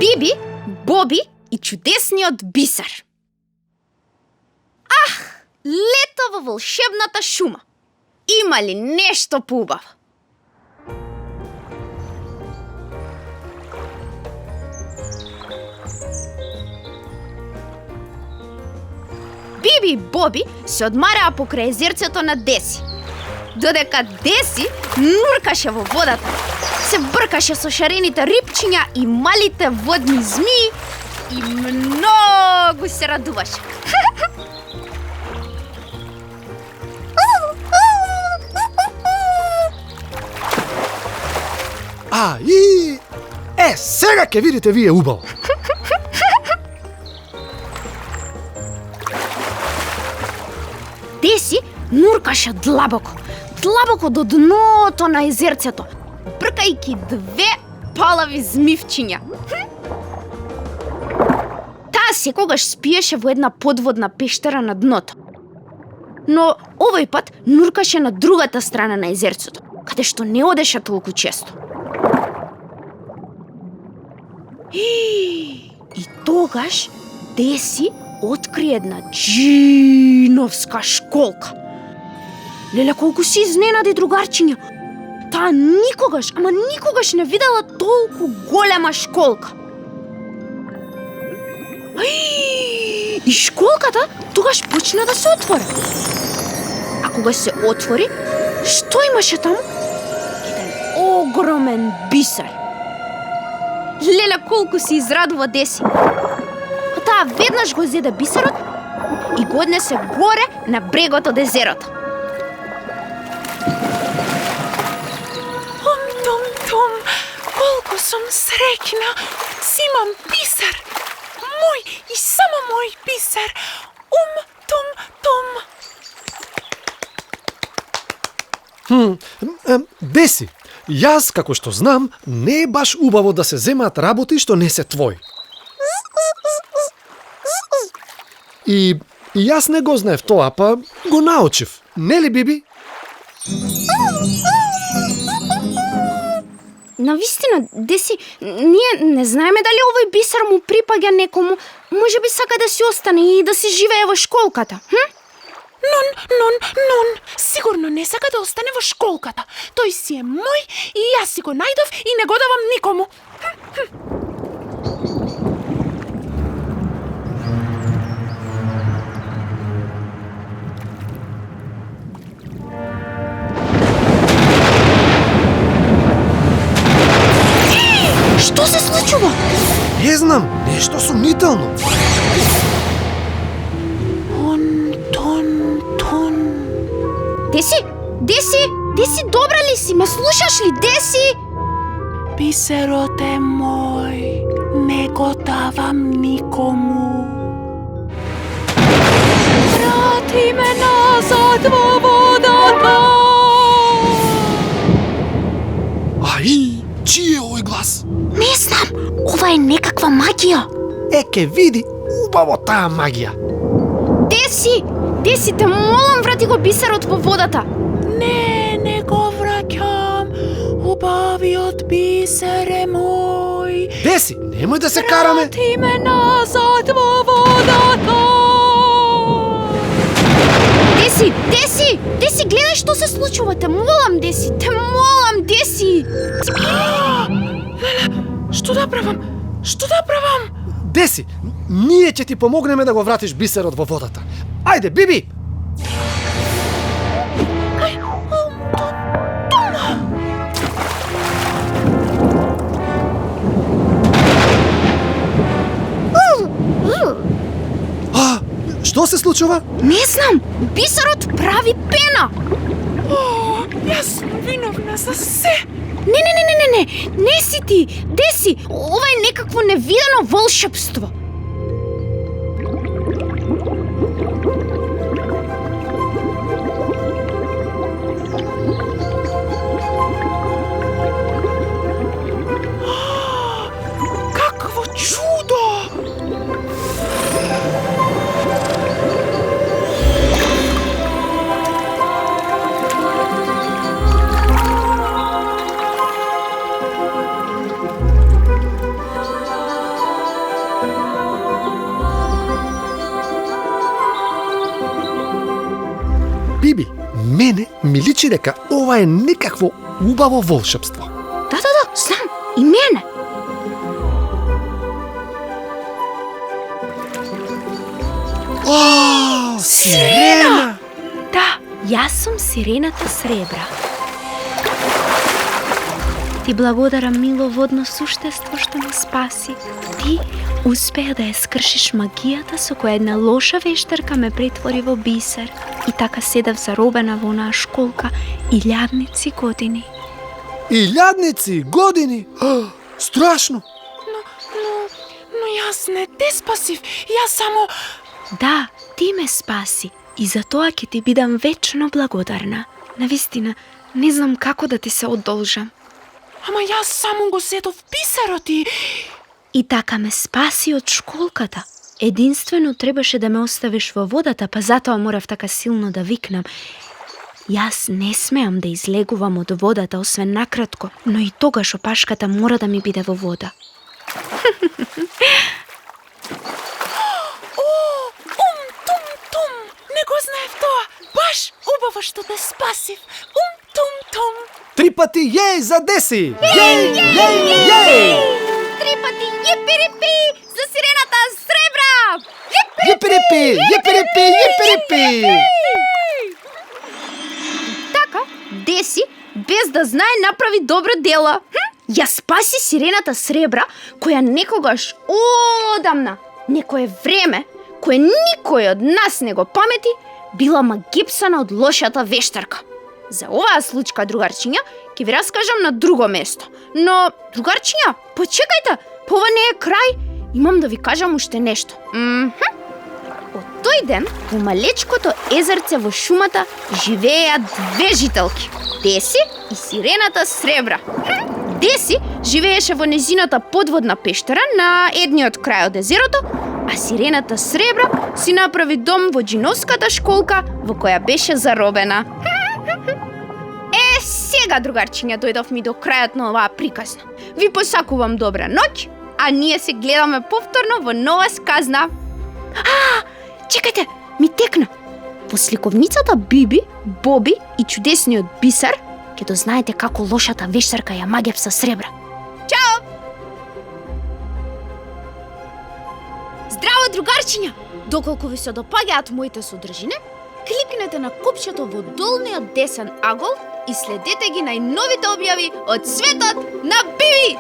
Биби, Боби и чудесниот бисер. Лето во волшебната шума. Има ли нешто поубаво? Биби и Боби се одмараа покрај езерцето на Деси. Додека Деси нуркаше во водата, се бркаше со шарените рибчиња и малите водни змии и многу се радуваше. Сега ќе видите вие убаво. Деси нуркаше длабоко до дното на езерцето, бркајќи две палави змивчиња. Таа секогаш спиеше во една подводна пештера на дното. Но овој пат нуркаше на другата страна на езерцето, каде што не одеше толку често. И тогаш Деси откри една джиновска школка. Леле, колку си изненади другарчиња. Таа никогаш не видела толку голема школка. И школката тогаш почна да се отвори. А кога се отвори, што имаше таму? Еден огромен бисер. Леле, колку се израдува Деси. А таа веднаш го зеде бисерот и го однесе горе на брегот од езерото. Том, колку сум среќна, си имам бисер. Мој и само мој бисер. Деси, јас како што знам, не е баш убаво да се земаат работи што не се твои. И јас не го знаев тоа, па го научив. Нели, Биби? Навистина, Деси, ние не знаеме дали овој бисер му припаѓа некому. Може би сака да си остане и да си живее во школката. Нон, сигурно не сака да остане во школката. Тој си е мој и јас си го најдов и не го давам никому. Што се случува? Не знам, нешто сумнително. Деси, добра ли си? Ме слушаш ли, Деси? Бисерот е мој, не го давам никому. Врати ме назад во водата. Чиј е овој глас? Не знам, ова е некаква магија. Ке види убаво таа магија. Деси, те молам, врати го бисерот во водата. Не го враќам. Убавиот бисер е мој. Деси, немој да се караме. Врати ме назад во водата. Деси, гледај што се случува. Те молам, Деси. Леле, што да правам? Деси, ние ќе ти помогнеме да го вратиш бисерот во водата. Ајде, Биби! Што се случува? Не знам, бисерот прави пена. Јас сум виновна за се. Не си ти, Деси, ова е некакво невидено волшебство. Какво чудо! мене ми личи дека ова е некакво убаво волшебство. Да, знам, и мене. О, сирена! Да, јас сум сирената Сребра. Ти благодарам, мило водно суштество, што ме спаси. Ти успеа да ја скршиш магијата со која една лоша вештарка ме претвори во бисер. И така седав заробена во онаа школка илјадници години. Илјадници години? Страшно! Но јас не те спасив, јас само... Да, ти ме спаси и за тоа ќе ти бидам вечно благодарна. Навистина, не знам како да ти се одолжам. Ама јас само го седов бисерот И така ме спаси од школката. Единствено требаше да ме оставиш во водата, па затоа морав така силно да викнам. Јас не смеам да излегувам од водата, освен накратко, но и тогаш опашката мора да ми биде во вода. Тум, не го знаев тоа. Баш убаво што те спасив. Тум. 3 пати јеј за Деси! Јеј! 3 пати јепирипи за сирената Сребра! Јепирипи! Така, Деси, без да знае, направи добро дело. Ја спаси сирената Сребра, која некогаш одамна, некое време, кое никој од нас не го памети, била магипсана од лошата вештарка. За оваа случка, другарчиња, ќе ви раскажам на друго место. Но, другарчиња, почекајте, ова не е крај. Имам да ви кажам уште нешто. Од тој ден, во малечкото езерце во шумата живееа 2 жителки. Деси и сирената Сребра. Деси живееше во незината подводна пештера на едниот крај од езерото, а сирената Сребра си направи дом во џиновската школка во која беше заробена. Сега, другарчиња, дојдовме до крајот на оваа приказна. Ви посакувам добра ноќ, а ние се гледаме повторно во нова сказна. Чекајте, ми текна. Во сликовницата Биби, Боби и чудесниот бисер ќе дознаете како лошата вештарка ја магепса Сребра. Чао! Здраво, другарчиња! Доколку ви се допаѓаат моите содржини, кликнете на копчето во долниот десен агол и следете ги најновите објави од светот на Биби!